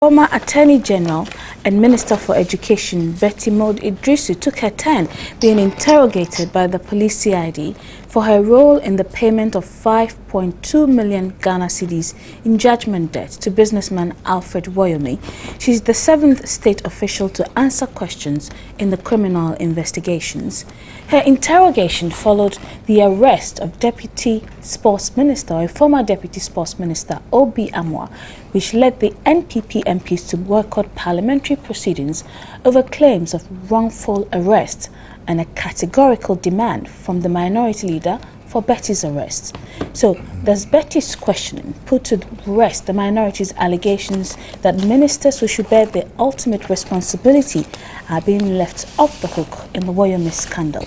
Former Attorney General and Minister for Education Betty Maud Idrisu took her turn being interrogated by the police CID for her role in the payment of 5.2 million Ghana cedis in judgment debt to businessman Alfred Woyome. She is the 7th state official to answer questions in the criminal investigations. Her interrogation followed the arrest of Deputy Sports Minister, or former Deputy Sports Minister OB Amoah, which led the NPP MPs to boycott parliamentary proceedings over claims of wrongful arrest and a categorical demand from the minority leader for Betty's arrest. So, does Betty's questioning put to rest the minority's allegations that ministers who should bear the ultimate responsibility are being left off the hook in the Woyome scandal?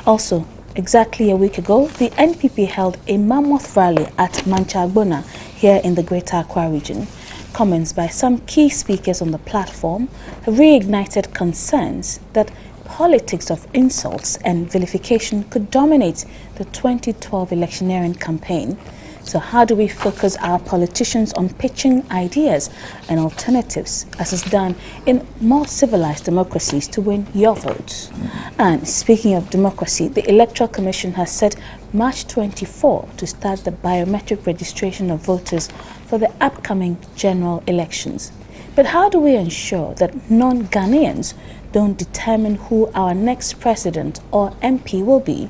Also, exactly a week ago, the NPP held a mammoth rally at Manchagbona here in the Greater Accra region. Comments by some key speakers on the platform have reignited concerns that politics of insults and vilification could dominate the 2012 electioneering campaign. So how do we focus our politicians on pitching ideas and alternatives, as is done in more civilized democracies, to win your votes? And speaking of democracy, the Electoral Commission has set March 24 to start the biometric registration of voters for the upcoming general elections. But how do we ensure that non-Ghanaians don't determine who our next president or MP will be?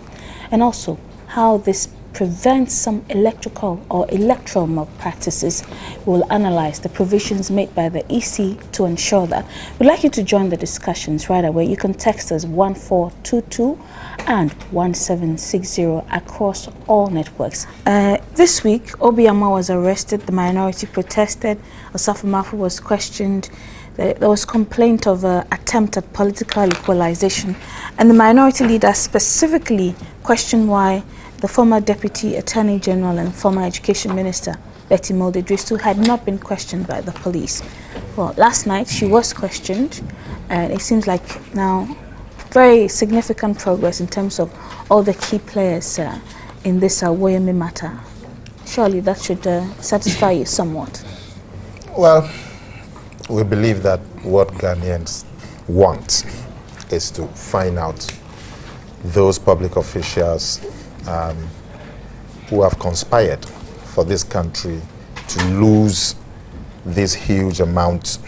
And also, how this prevents some electoral malpractices. We'll analyze the provisions made by the EC to ensure that. We'd like you to join the discussions right away. You can text us 1422 and 1760 across all networks. This week, OB Amoah was arrested, the minority protested, Osafo Mafu was questioned, there was complaint of an attempt at political equalization, and the minority leader specifically questioned why the former Deputy Attorney General and former Education Minister, Betty Maud Idrisu, had not been questioned by the police. Well, last night she was questioned, and it seems like now very significant progress in terms of all the key players in this Woyome matter. Surely that should satisfy you somewhat. Well, we believe that what Ghanaians want is to find out those public officials who have conspired for this country to lose this huge amount,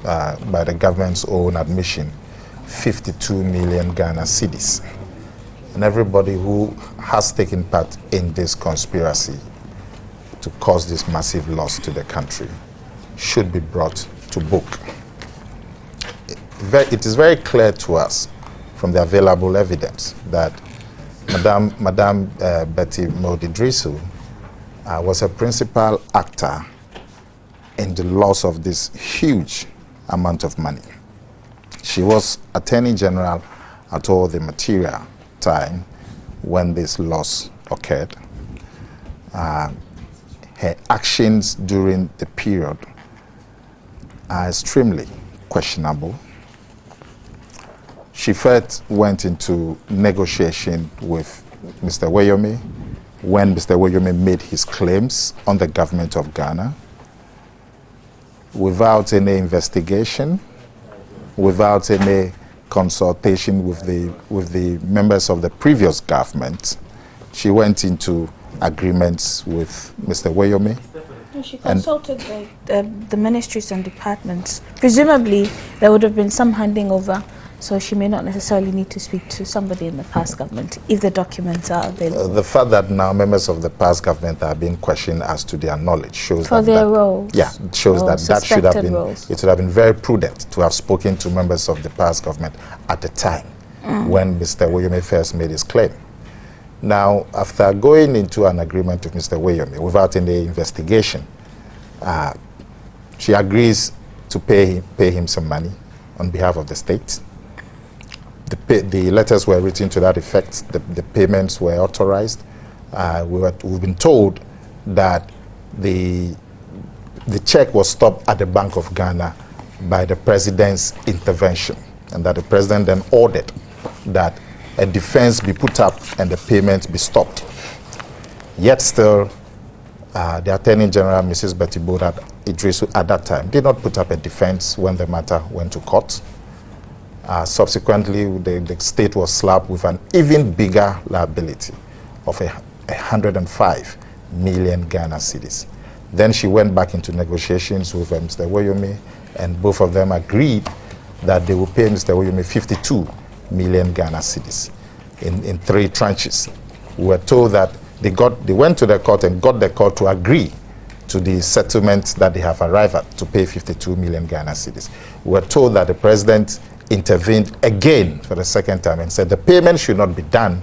by the government's own admission, 52 million Ghana cedis. And everybody who has taken part in this conspiracy to cause this massive loss to the country should be brought to book. It is very clear to us from the available evidence that Madame Betty Maud Idrisu was a principal actor in the loss of this huge amount of money. She was Attorney General at all the material time when this loss occurred. Her actions during the period are extremely questionable. She first went into negotiation with Mr. Woyome when Mr. Woyome made his claims on the government of Ghana without any investigation, without any consultation with the members of the previous government. She went into agreements with Mr. Woyome. She consulted the ministries and departments. Presumably, there would have been some handing over, so she may not necessarily need to speak to somebody in the past government if the documents are available. The fact that now members of the past government are being questioned as to their knowledge shows for their roles. Yeah, it shows that should have been. Roles. It would have been very prudent to have spoken to members of the past government at the time when Mr. Woyome first made his claim. Now, after going into an agreement with Mr. Woyome without any investigation, she agrees to pay him some money on behalf of the state. The letters were written to that effect. The payments were authorized. We've been told that the check was stopped at the Bank of Ghana by the president's intervention, and that the president then ordered that a defense be put up and the payment be stopped. Yet still, the Attorney General, Mrs. Betty Maud, had Idrisu at that time did not put up a defense when the matter went to court. Subsequently, the state was slapped with an even bigger liability of 105 million Ghana cedis. Then she went back into negotiations with Mr. Woyome, and both of them agreed that they would pay Mr. Woyome 52 million Ghana cedis in 3 tranches. We were told that they went to the court and got the court to agree to the settlement that they have arrived at to pay 52 million Ghana cedis. We were told that the president intervened again for the second time and said the payment should not be done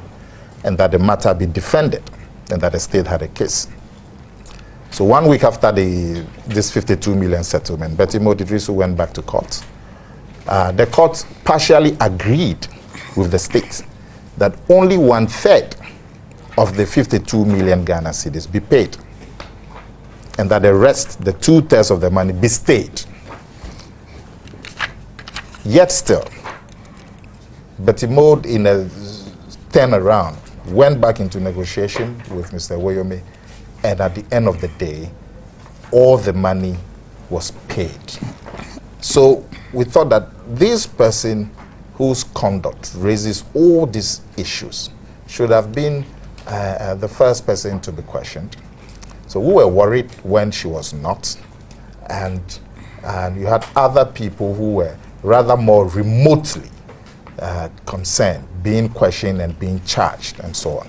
and that the matter be defended and that the state had a case. So 1 week after this 52 million settlement, Betty Maud Idrisu went back to court. The court partially agreed with the state that only 1/3 of the 52 million Ghana cedis be paid and that the rest, the 2/3 of the money, be stayed. Yet still, Betty Maud, in a turnaround, went back into negotiation with Mr. Woyome, and at the end of the day, all the money was paid. So we thought that this person whose conduct raises all these issues should have been the first person to be questioned. So we were worried when she was not, and you had other people who were rather more remotely concerned, being questioned and being charged and so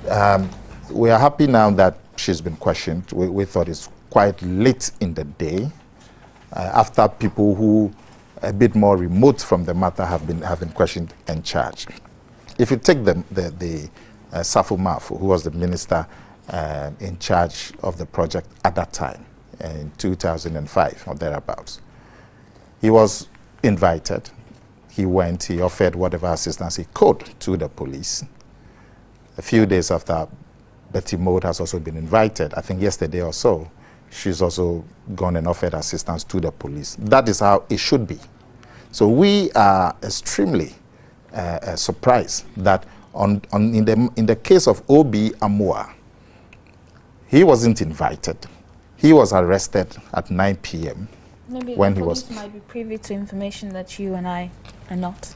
on. We are happy now that she's been questioned. We thought it's quite late in the day after people who a bit more remote from the matter have been questioned and charged. If you take the Safo Mafu, who was the minister in charge of the project at that time, in 2005 or thereabouts, he was invited. He went, he offered whatever assistance he could to the police. A few days after, Betty Maud has also been invited. I think yesterday or so, she's also gone and offered assistance to the police. That is how it should be. So we are extremely surprised that in the case of OB Amoah, he wasn't invited. He was arrested at 9 p.m. Maybe when the he was. police might be privy to information that you and I are not,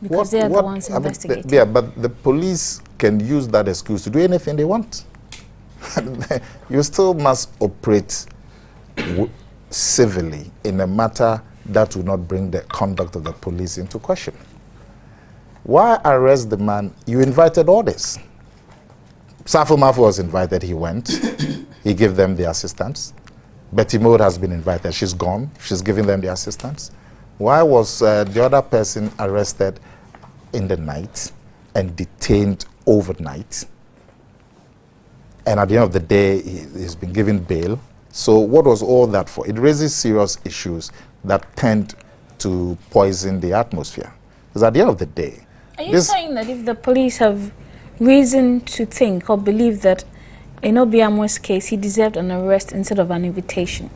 because they are the ones investigating. Yeah, but the police can use that excuse to do anything they want. You still must operate civilly in a matter that will not bring the conduct of the police into question. Why arrest the man? You invited all this. Safo Mafu was invited, he went. He gave them the assistance. Betty Maud has been invited, she's gone. She's giving them the assistance. Why was the other person arrested in the night and detained overnight? And at the end of the day, he's been given bail. So what was all that for? It raises serious issues that tend to poison the atmosphere. Because at the end of the day... Are you saying that if the police have reason to think or believe that in OB Amoah's case, he deserved an arrest instead of an invitation,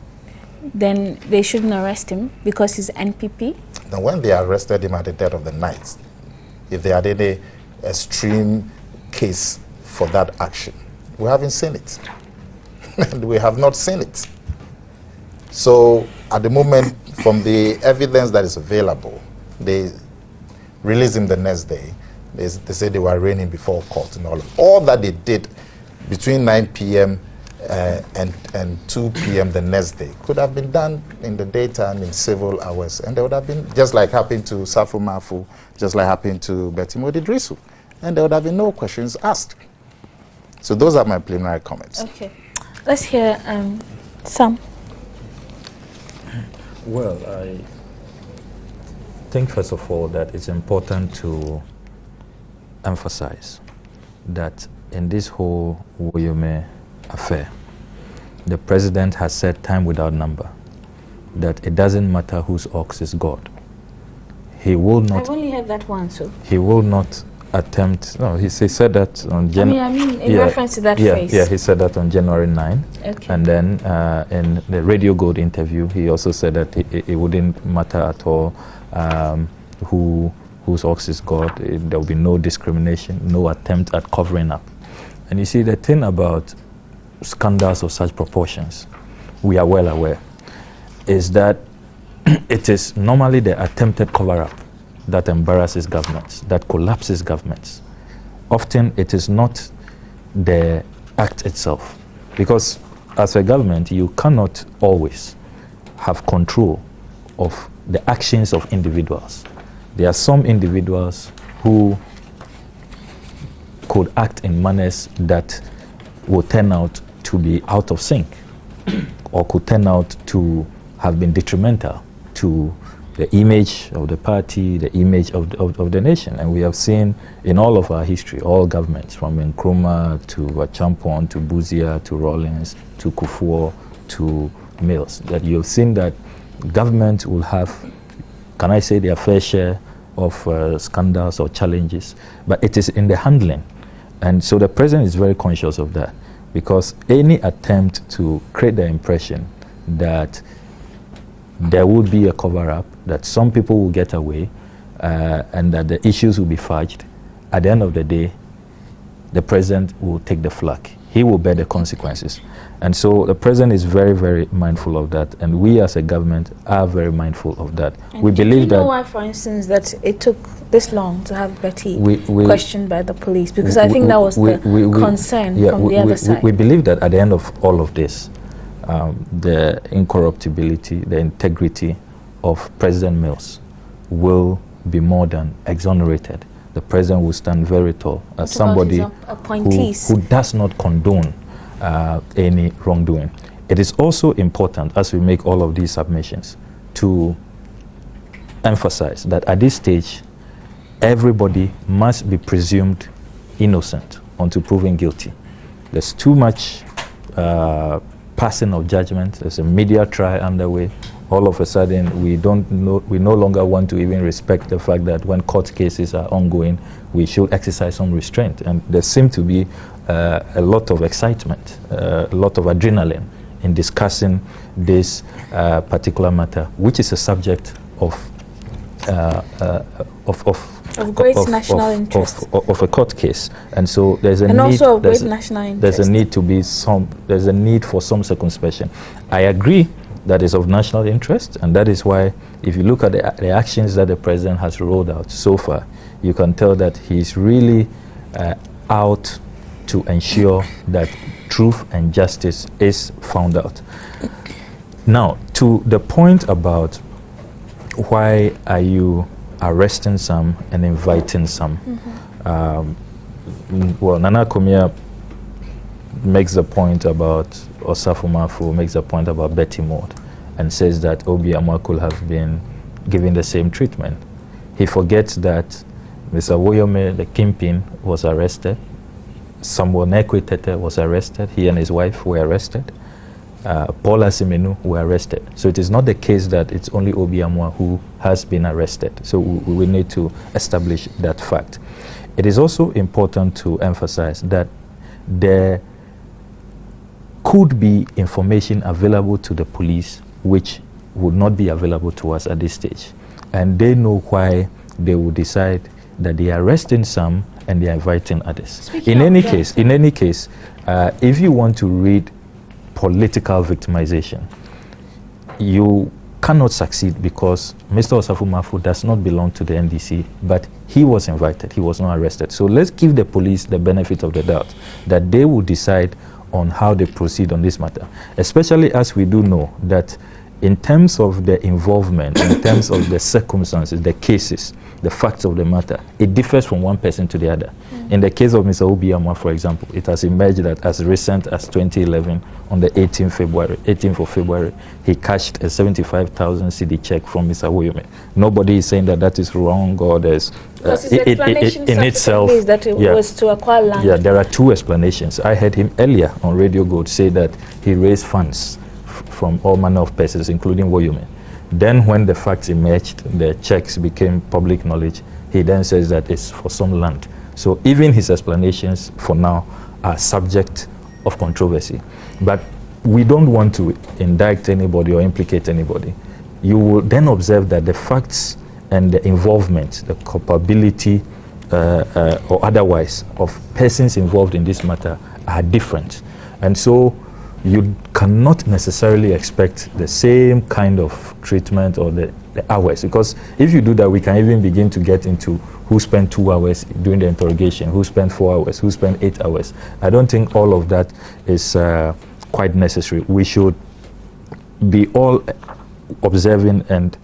then they shouldn't arrest him because he's NPP? Now, when they arrested him at the dead of the night, if they had any extreme case for that action, we haven't seen it. And we have not seen it. So, at the moment, from the evidence that is available, they released him the next day. They said they were arraigning before court and all that they did between 9 p.m. And 2 p.m. the next day could have been done in the daytime in several hours, and they would have been just like happened to Safo Mafu, just like happened to Betty Maud Idrisu, and there would have been no questions asked. So those are my preliminary comments. Okay, let's hear Sam. Well, I think first of all that it's important to emphasize that in this whole Woyome affair, the president has said time without number that it doesn't matter whose ox is God. He will not... I've only heard that one, so... He will not attempt... No, he said that on January... I mean, in reference to that phrase. Yeah, he said that on January 9. Okay. And then in the Radio Gold interview, he also said that it wouldn't matter at all whose ox is God. There will be no discrimination, no attempt at covering up. And you see, the thing about scandals of such proportions we are well aware, is that it is normally the attempted cover-up that embarrasses governments, that collapses governments. Often it is not the act itself, because as a government, you cannot always have control of the actions of individuals. There are some individuals who could act in manners that will turn out to be out of sync or could turn out to have been detrimental to the image of the party, the image of the nation. And we have seen in all of our history, all governments, from Nkrumah to Achampon to Buzia to Rawlings to Kufuor to Mills, that you have seen that government will have, can I say, their fair share of scandals or challenges, but it is in the handling. And so the president is very conscious of that, because any attempt to create the impression that there would be a cover-up, that some people will get away, and that the issues will be fudged, at the end of the day, the president will take the flak. He will bear the consequences. And so the president is very, very mindful of that, and we as a government are very mindful of that. And we believe do you know that why, for instance, that it took this long to have Betty questioned by the police? Because I think that was the concern from the other side. We believe that at the end of all of this, the incorruptibility, the integrity of President Mills will be more than exonerated. The president will stand very tall as somebody who does not condone any wrongdoing. It is also important, as we make all of these submissions, to emphasize that at this stage, everybody must be presumed innocent until proven guilty. There's too much passing of judgment. There's a media trial underway. All of a sudden, we no longer want to even respect the fact that when court cases are ongoing, we should exercise some restraint. And there seems to be a lot of excitement, a lot of adrenaline in discussing this particular matter, which is a subject of great national interest, of a court case. And so there's a and need, also of great national interest. There's a need for some circumspection. I agree that is of national interest, and that is why, if you look at the actions that the president has rolled out so far, you can tell that he's really out to ensure that truth and justice is found out. Now, to the point about why are you arresting some and inviting some, well, Nana Komia makes the point about Osafo Mafu, makes a point about Betty Maud, and says that OB Amoah could have been given the same treatment. He forgets that Mr. Woyome, the kingpin, was arrested. Samuel Nekwetete was arrested. He and his wife were arrested. Paul Asimenu were arrested. So it is not the case that it's only OB Amoah who has been arrested. So we need to establish that fact. It is also important to emphasize that there could be information available to the police which would not be available to us at this stage. And they know why they will decide that they are arresting some and they are inviting others. In any case, if you want to read political victimization, you cannot succeed, because Mr. Osafo Mafu does not belong to the NDC, but he was invited, he was not arrested. So let's give the police the benefit of the doubt that they will decide on how they proceed on this matter, especially as we do know that in terms of the involvement, in terms of the circumstances, the cases, the facts of the matter, it differs from one person to the other. In the case of Mr. OB Amoah, for example, it has emerged that as recent as 2011, on the 18th of February, he cashed a 75,000 CD check from Mr. Woyome. Nobody is saying that that is wrong, or there's in itself that it was to acquire land. Yeah, there are two explanations. I heard him earlier on Radio Gold say that he raised funds from all manner of persons, including Woyome. Then when the facts emerged, the checks became public knowledge, he then says that it's for some land. So even his explanations for now are subject of controversy. But we don't want to indict anybody or implicate anybody. You will then observe that the facts and the involvement, the culpability or otherwise of persons involved in this matter are different. And so you cannot necessarily expect the same kind of treatment or the hours, because if you do that, we can even begin to get into who spent 2 hours doing the interrogation, who spent 4 hours, who spent 8 hours. I don't think all of that is quite necessary. We should be all observing and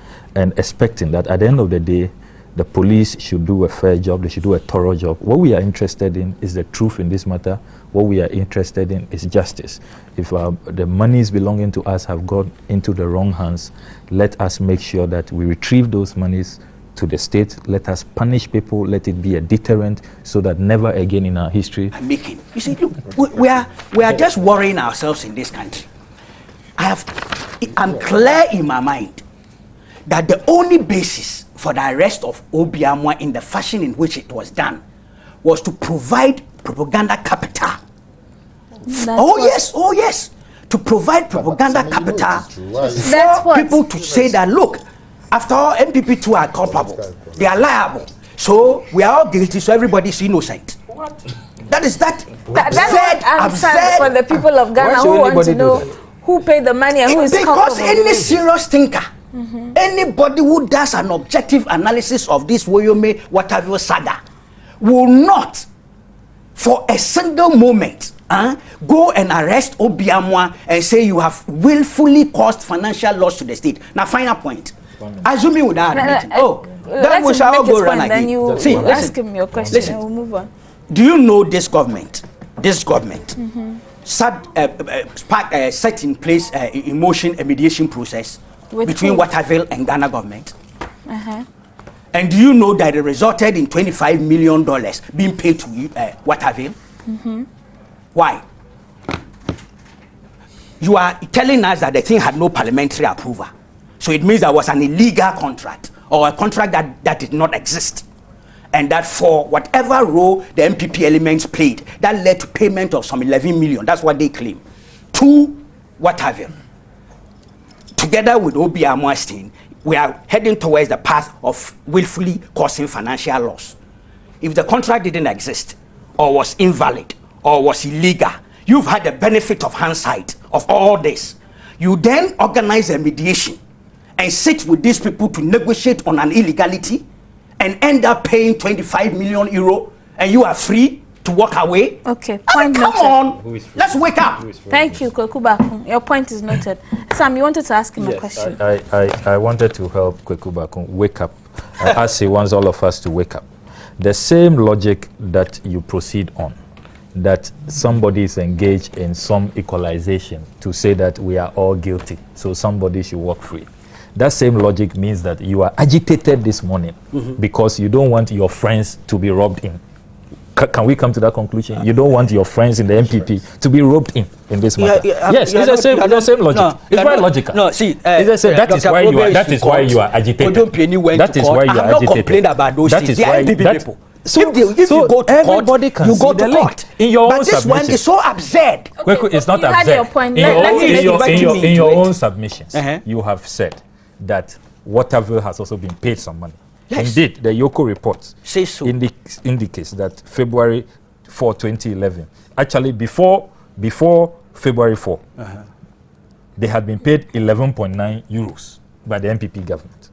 expecting that at the end of the day, the police should do a fair job, they should do a thorough job. What we are interested in is the truth in this matter. What we are interested in is justice. If the monies belonging to us have got into the wrong hands, let us make sure that we retrieve those monies to the state. Let us punish people, let it be a deterrent, so that never again in our history. You see, look, we are just worrying ourselves in this country. I'm clear in my mind that the only basis for the arrest of OB Amoah in the fashion in which it was done was to provide propaganda capital. Oh yes, to provide propaganda capital for people to say that, look, after all, MPP too are culpable, they are liable, so we are all guilty, so everybody's innocent. That's absurd for the people of Ghana who want to know who paid the money and who is culpable. Because any serious thinker, anybody who does an objective analysis of this Woyome Waterville Saga will not for a single moment go and arrest OB Amoah and say you have willfully caused financial loss to the state. Now, final point. Assuming without admitting, that we shall all go run again. Then you ask him your question. Listen, and we'll move on. Do you know this government set in place in motion a mediation process between Waterville and Ghana government? And do you know that it resulted in $25 million being paid to Waterville? Why? You are telling us that the thing had no parliamentary approval. So it means there was an illegal contract, or a contract that did not exist. And that for whatever role the MPP elements played, that led to payment of some 11 million. That's what they claim. To Waterville. Together with OB Amoah, we are heading towards the path of willfully causing financial loss. If the contract didn't exist, or was invalid, or was illegal, you've had the benefit of hindsight of all this. You then organize a mediation and sit with these people to negotiate on an illegality and end up paying 25 million euro, and you are free to walk away. Okay, point noted. Come on, let's wake up. Thank you, Kweku Bakun. Your point is noted. Sam, you wanted to ask him a question. I wanted to help Kweku Bakun wake up, as he wants all of us to wake up. The same logic that you proceed on, that somebody is engaged in some equalization to say that we are all guilty, so somebody should walk free. That same logic means that you are agitated this morning because you don't want your friends to be robbed in. Can we come to that conclusion? You don't want your friends in the MPP to be robbed in this matter. Yes, it's the same logic. No, it's very logical. No, see, that is why you are. That is why you are agitated. That is why you are agitated. I'm not complaining about those things. They are MPP people. So if you go to everybody court, you go to court. In your but own this one is so absurd. Okay, it's not you absurd. Had your point. In your own submissions, you have said that Waterville has also been paid some money. Yes. Indeed, the Yoko reports indicates that February 4, 2011, actually before February 4, they had been paid 11.9 euros by the MPP government.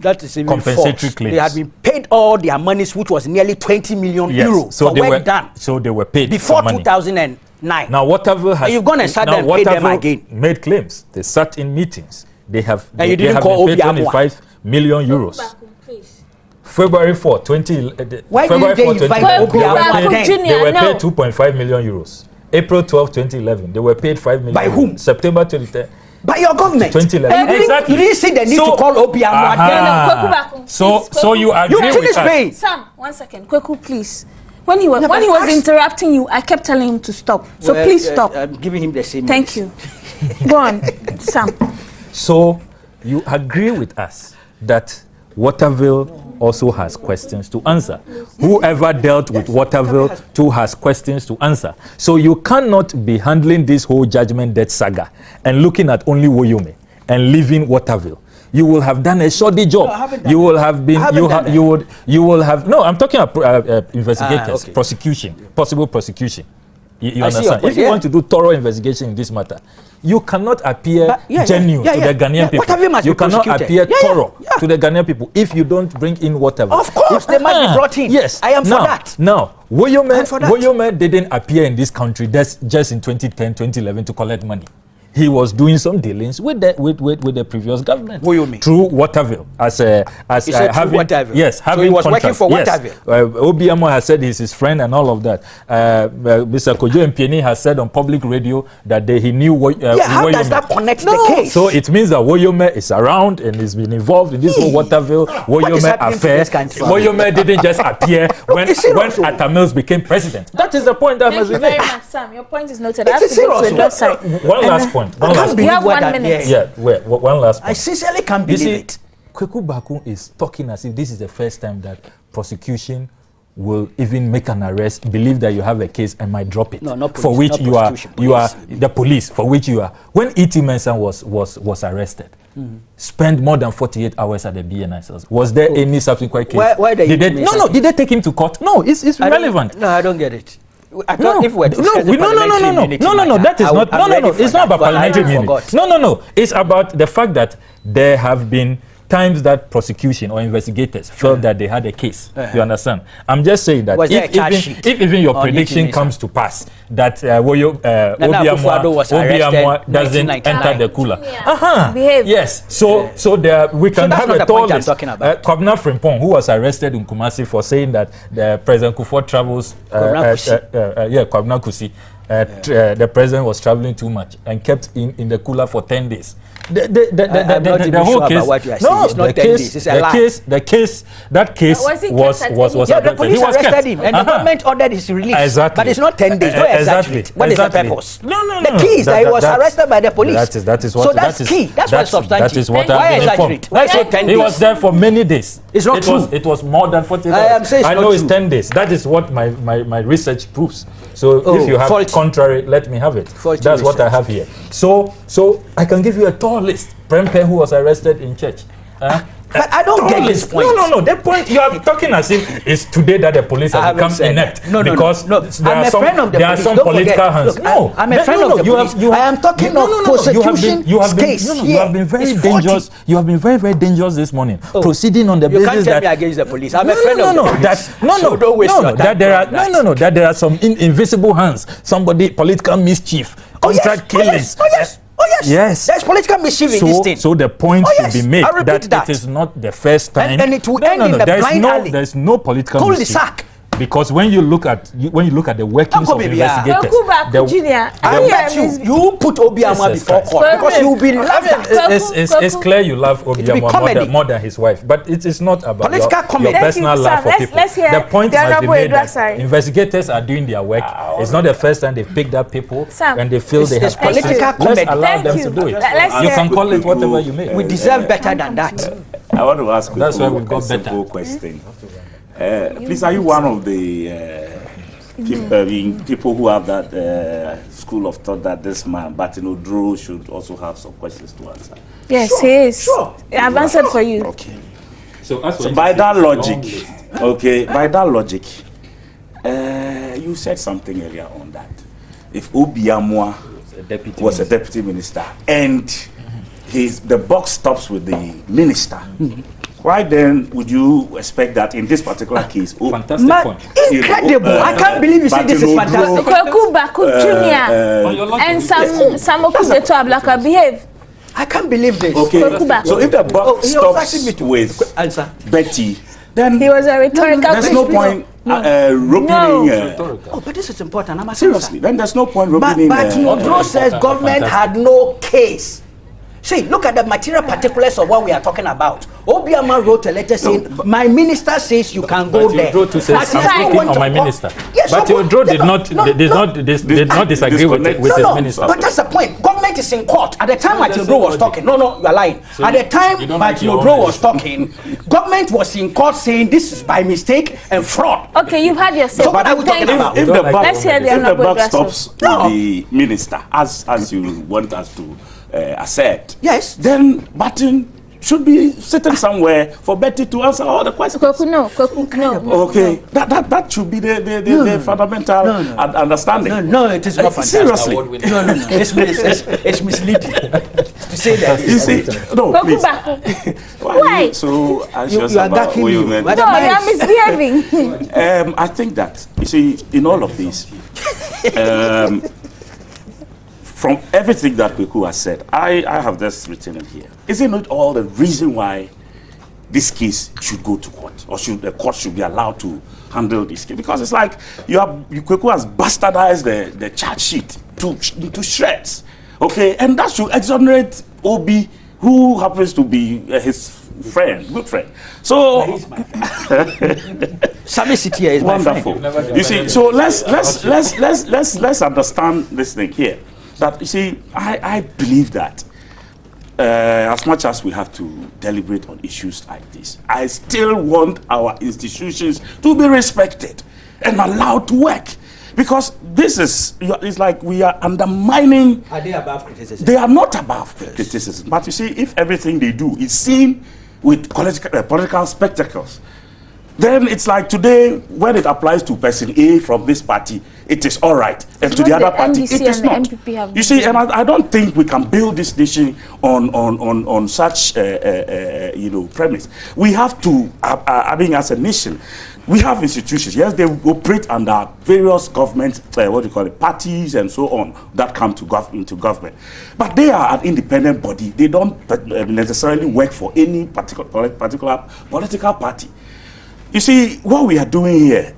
That is even compensatory false. claims. They had been paid all their monies, which was nearly 20 million euros. So they were done. So they were paid before some money. 2009. Now Waterville has. You've gone and sat and paid them again. Made claims. They sat in meetings. They have. And you they didn't have call been paid OB Amoah. 25 million euros. February 4, 2011. Why February didn't they invite OB Amoah? They were paid 2.5 million euros. April 12, 2011, they were paid 5 million. By whom? September 23. By your government. 2011. Exactly. You didn't see the need to call OB Amoah. So you agree with us? Sam, 1 second. Kweku, please. When he was interrupting you, I kept telling him to stop. So please stop. I'm giving him the same. Thank you. Go on, Sam. So you agree with us that Waterville also has questions to answer. Whoever dealt with Waterville too has questions to answer. So you cannot be handling this whole judgment death saga and looking at only Woyome and leaving Waterville. You will have done a shoddy job. No, you will have been. You will have. No, I'm talking about investigators, prosecution, possible prosecution. You understand? If you want to do thorough investigation in this matter, you cannot appear genuine to the Ghanaian people. You cannot appear thorough to the Ghanaian people if you don't bring in whatever. Of course, they must be brought in. Yes, I am for that. Now, Woyome didn't appear in this country just in 2010, 2011 to collect money. He was doing some dealings with the previous government through Waterville having Waterville. Yes, having so he was contract. working for Waterville. Yes. OB Amoah has said he's his friend and all of that. Mr. Kojo Mpieni has said on public radio that he knew Woyome. How does that connect the case? So it means that Woyome is around and has been involved in this whole Waterville Woyome affair. Woyome didn't just appear when Atta Mills became president. That is the point that must be made. Sam, your point is noted. I have to go to the side. One last point. You have 1 minute. Yeah, one last point. I sincerely can't believe it. Kweku Baku is talking as if this is the first time that prosecution will even make an arrest, believe that you have a case and might drop it. No, not police, for which not you are the police, for which you are. When E.T. Mensah was arrested, spent more than 48 hours at the BNI cells. Was there any subsequent case? Why did they take him to court? No, it's irrelevant. No, I don't get it. I No, if we're discussing no, that is not. No, it's not about parliamentary immunity. No. It's about the fact that there have been times that prosecution or investigators felt that they had a case. You understand? I'm just saying that if even your prediction comes to pass, that OB Amoah doesn't enter the cooler. Yes. So there we can have a tall list. Kwabena Frimpong, who was arrested in Kumasi for saying that the President Kufuor travels. Kwabena Kusi. The president was traveling too much and kept in the cooler for 10 days. The whole case. No, it's not 10 days. It's a lie. That case was the police arrested him and the government ordered his release. Exactly. But it's not 10 days. Exactly. What is the purpose? No. The key is that he was arrested by the police. That's key. That's what substantive. That is what Why exaggerate? Why say 10 days? He was there for many days. It's not true. It was more than 40 days. I know it's 10 days. That is what my research proves. So if you have contrary, let me have it. That's what I have here. So I can give you a tall list. Prempe, who was arrested in church. But I don't get this point. No. The point you are talking as if it's today that the police have become inept. Because there are some political hands. No, I'm a friend of the police. I am talking of prosecution case. You have been very dangerous. You have been very dangerous this morning. Proceeding on the basis that you can't tell me against the police. I'm a friend of the police. That there are some invisible hands. Somebody political mischief, contract killings. Yes. There's political mischief in this thing. So the point should be made that it is not the first time. And it will end in the blind alley. There's no political mischief. Because when you look at the workings of investigators, I bet you put OB Amoah before court because you'll be laughed at. It's clear you love OB Amoah more than his wife, but it is not about your personal love for people. The point must be made that investigators are doing their work. It's not the first time they've picked up people and they feel they have questions. Let's allow them to do it. You can call it whatever you may. We deserve better than that. I want to ask that's why we've got a simple question. Please, are you one of the people who have that school of thought that this man, Martin Odro, should also have some questions to answer? Yes, he is. Sure. I've answered for you. Okay. So by that logic, you said something earlier on that if OB Amoah was a deputy minister and the box stops with the minister. Why then would you expect that in this particular case? Fantastic point. Incredible. I can't believe you said this is fantastic. Kweku Baku Jr. And some Okudeto Ablaka behave. I can't believe this. Okay. So if the box stops with Betty, then he was a rhetorical. There's no point roping in. But this is important. I'm seriously. Then there's no point roping in. But Odro says government had no case. See, look at the material particulars of what we are talking about. OB Amoah wrote a letter saying, my minister says you can go there. I'm speaking on my minister. Yes, but Odro did not disagree with his minister. But that's the point. Government is in court. At the time Martin Odro was talking, you are lying. At the time Martin Odro was talking, government was in court saying this is by mistake and fraud. Okay, you've had your say. So what are we talking about? If the buck stops with the minister, as you want us to accept, yes, then Martin should be sitting somewhere for Betty to answer all the questions. No. Okay, that should be the fundamental understanding. No, it is not fantastic. Seriously. No. It's misleading to say that. You see, no, please. Why? So anxious You are about ducking me. Woyome? No, you are misbehaving. I think that, you see, in all of this, from everything that Kweku has said, I have this written in here. Is it not all the reason why this case should go to court, or the court should be allowed to handle this case? Because it's like Kweku has bastardized the charge sheet to shreds, okay, and that should exonerate OB, who happens to be his good friend. So Sami Sitia is wonderful. You see, so let's understand this thing here. That, you see, I believe that as much as we have to deliberate on issues like this, I still want our institutions to be respected and allowed to work. Because this is, it's like we are undermining. Are they above criticism? They are not above criticism. But you see, if everything they do is seen with political spectacles, then it's like today, when it applies to person A from this party, it is all right, and to the other party, it is not. You see, and I don't think we can build this nation on such premise. We have to, as a nation, we have institutions. Yes, they operate under various government, parties and so on that come to into government. But they are an independent body. They don't necessarily work for any particular political party. You see, what we are doing here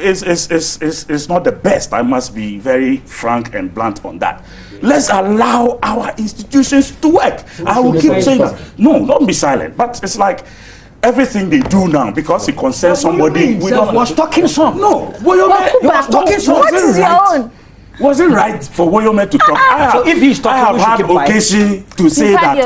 is not the best. I must be very frank and blunt on that. Let's allow our institutions to work. I will keep saying that. No, don't be silent. But it's like everything they do now, because it concerns somebody. We was talking some. No, Woyome was talking some. What is your own? Was it right for Woyome to talk? So if he's talking, I have had occasion to say that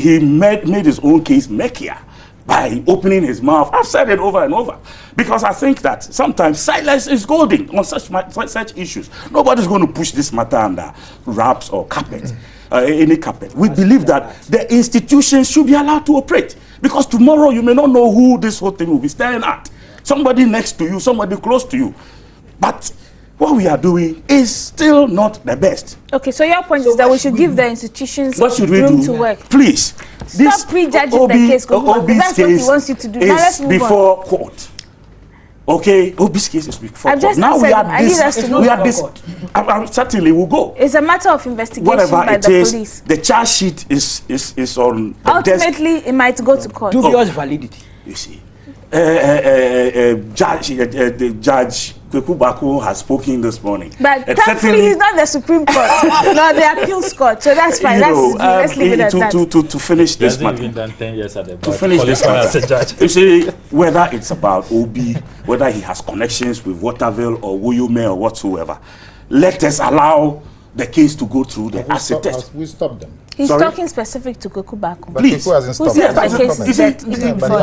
he made his own case murkier by opening his mouth. I've said it over and over, because I think that sometimes silence is golden on such issues. Nobody's going to push this matter under wraps or carpet, any carpet. We believe that the institutions should be allowed to operate, because tomorrow you may not know who this whole thing will be staring at. Somebody next to you, somebody close to you. But what we are doing is still not the best. Okay, so your point is that we should give the institutions room to work. Please. Stop prejudging the case. That's what he wants you to do. Now let's move before court. Okay, OB's case is before court. Now we are certainly will go. It's a matter of investigation by the police. The charge sheet is on the ultimately desk. It might go to court. Dubious validity. You see. Judge Kweku Bako has spoken this morning. But thankfully he's not the Supreme Court, nor the appeals court, so that's fine. Let's leave it at that. To finish this matter. Even done 10 years at the To finish this matter. You see, whether it's about OB, whether he has connections with Waterville or Woyome or whatsoever, let us allow the case to go through the acid test. We stop them. He's talking specific to Kweku Bako. But Please. Kweku hasn't stopped them.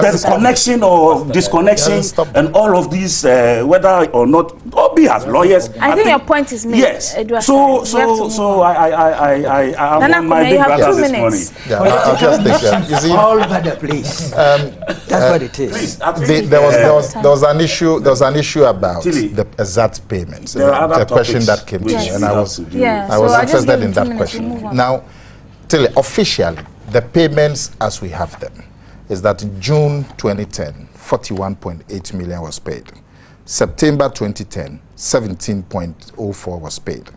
There's connection or disconnection and all of these, whether or not OB has lawyers. I think your point is made. Yes. Edward, so I'm on my big brother this morning. Yeah, I'll just take that. You see, all over the place. That's what it is. There was an issue about the exact payments. The question that came to me, and I was interested in that question. Now, officially, the payments as we have them is that in June 2010, 41.8 million was paid. September 2010, 17.04 was paid.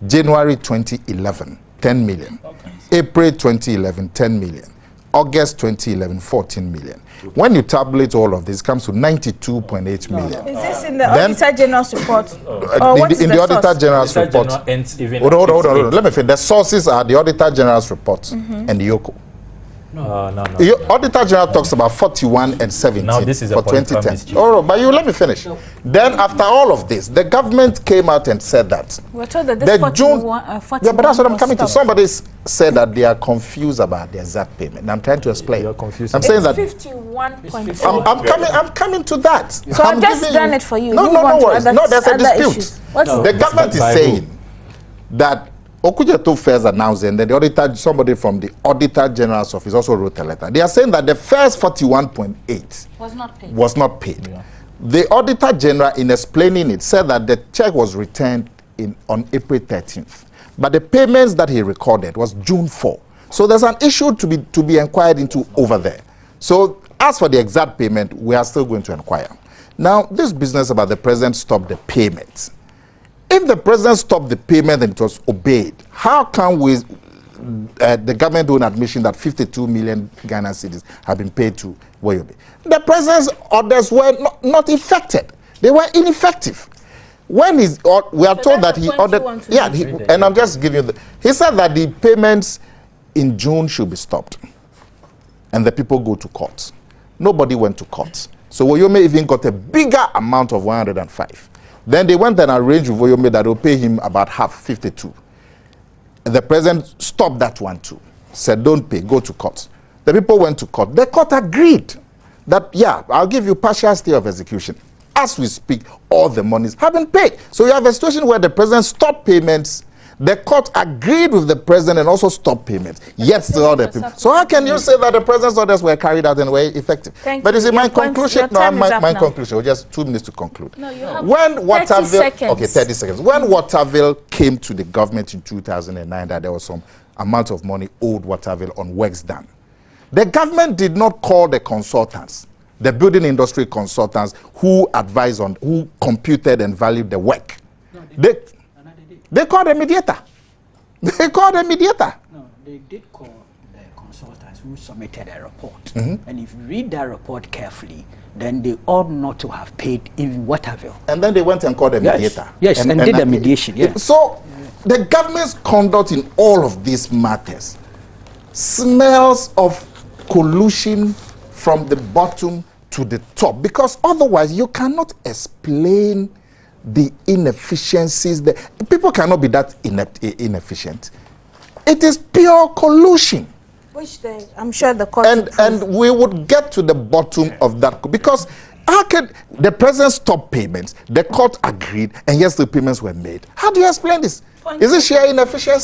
January 2011, 10 million. Okay. April 2011, 10 million. August 2011, 14 million. When you tabulate all of this, it comes to 92.8 million. Is this in the Auditor General's report? In the Auditor General's report. Hold on. Let me finish. The sources are the Auditor General's report and the YOCO. No. The Auditor General talks about 41 and 17 now this is for 2010. Oh, but you let me finish. Then after all of this, the government came out and said that. We're told that this 41 yeah, but that's what I'm coming to. Somebody said that they are confused about the exact payment. And I'm trying to explain. You're confused. I'm saying that 51.4. I'm coming to that. So I've just done it for you. No worries. No, there's a dispute. The government is saying that Okujeto first announced, and then the auditor, somebody from the Auditor General's office also wrote a letter. They are saying that the first 41.8 was not paid. Yeah. The Auditor General, in explaining it, said that the check was returned on April 13th, but the payments that he recorded was June 4. So there's an issue to be inquired into over there. So as for the exact payment, we are still going to inquire. Now, this business about the president stopped the payments. If the president stopped the payment and it was obeyed, how can we, the government do an admission that 52 million Ghana cedis have been paid to Woyome? The president's orders were not effected. They were ineffective. When we are told that he ordered, and I'm just giving you he said that the payments in June should be stopped. And the people go to court. Nobody went to court. So Woyome even got a bigger amount of 105. Then they went and arranged with Woyome that will pay him about half, 52. The president stopped that one too. Said, don't pay, go to court. The people went to court. The court agreed that, yeah, I'll give you partial stay of execution. As we speak, all the monies have been paid. So you have a situation where the president stopped payments. The court agreed with the president and also stopped payments. Yet still all the people. So how can you say that the president's orders were carried out and were effective? But is it my conclusion? No, my conclusion. Just 2 minutes to conclude. No, you have when 30 Waterville, seconds. okay, 30 seconds. When Waterville came to the government in 2009, that there was some amount of money owed Waterville on works done. The government did not call the consultants, the building industry consultants who advised on, who computed and valued the work. No, they called a mediator. They called a mediator. No, they did call the consultants who submitted a report. And if you read that report carefully, then they ought not to have paid even Waterville. And then they went and called a mediator. Yes, and did the mediation, yes. So the government's conduct in all of these matters smells of collusion from the bottom to the top, because otherwise you cannot explain the inefficiencies. People cannot be that inefficient. It is pure collusion. Which I'm sure the court and we would get to the bottom of that, because how can the president stop payments, the court agreed, and yes, the payments were made? How do you explain this? Is it sheer inefficiency?